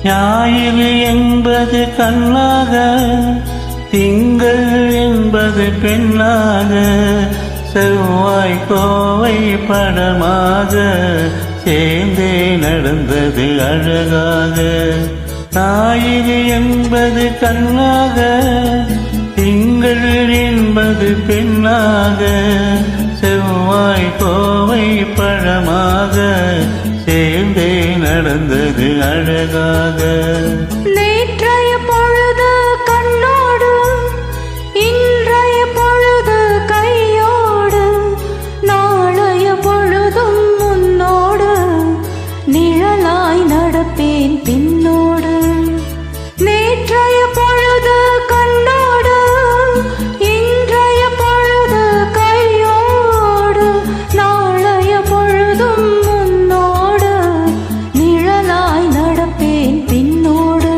ஞாயிறு என்பது கண்ணாக, திங்கள் என்பது பெண்ணாக, செவ்வாய் கோவை படமாக சேர்ந்தே நடந்தது அழகாக. ஞாயிறு என்பது கண்ணாக, திங்கள் என்பது பெண்ணாக, செவ்வாய் கோவை பழமாக சேர்ந்தே நடந்தது அழகாக. நேற்றைய பொழுது கண்ணோடு, இன்றைய பொழுது கையோடு, நாளைய பொழுதும் முன்னோடு, நிழலாய் நடப்பேன் பின்னோடு. நேற்றைய பொழுது கண்ணோடு, இன்றைய பொழுது கையோடு, நாளைய பொழுதும் முன்னோடு, நிழலாய் நடப்பேன் பின்னோடு.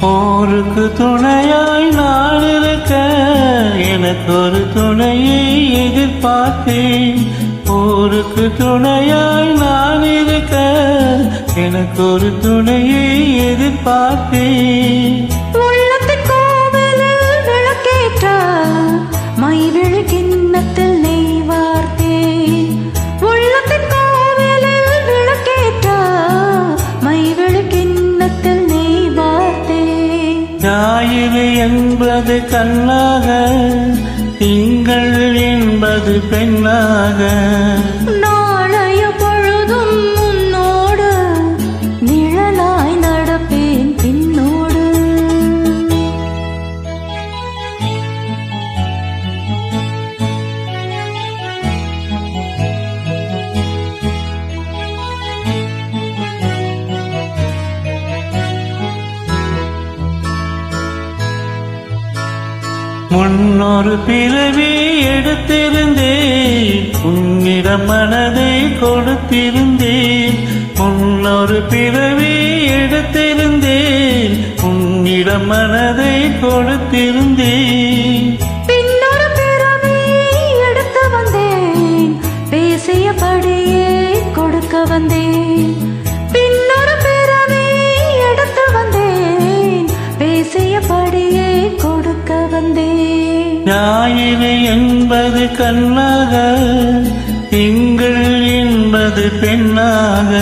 போருக்கு துணையாய் நான் இருக்க, எனக்கு ஒரு துணையை எதிர்பார்த்தேன். போருக்கு துணையாய் நான் இருக்க, எனக்கு ஒரு துணையை எதிர்பார்த்தேன். உள்ளத்தின் கோவிலில் விளக்கேற்ற, மைவிழி கிண்ணத்தில் நெய் வார்த்தேன். உள்ளத்தின் கோவிலில் விளக்கேற்ற, மைவிழி கிண்ணத்தில் நெய் வார்த்தேன். ஞாயிறு என்பது கண்ணாக, திங்கள் என்பது பெண்ணாக, நாளைய பொழுதும் முன்னோடு, நிழலாய் நடப்பேன் பின்னோடு. முன்னொரு பிறவி எடுத்திருந்தேன், உன்னிடம் மனதை கொடுத்திருந்தேன். முன்னொரு பிறவி எடுத்திருந்தேன், உன்னிடம் மனதை கொடுத்திருந்தேன். பின்னொரு பிறவி எடுத்து வந்தேன், பேசியபடியே கொடுக்க வந்தேன். பின்னொரு பிறவி எடுத்து வந்தேன், பேசியபடியே கொடுக்க வந்தேன். ஞாயிறு என்பது கண்ணாக, திங்கள் என்பது பெண்ணாக.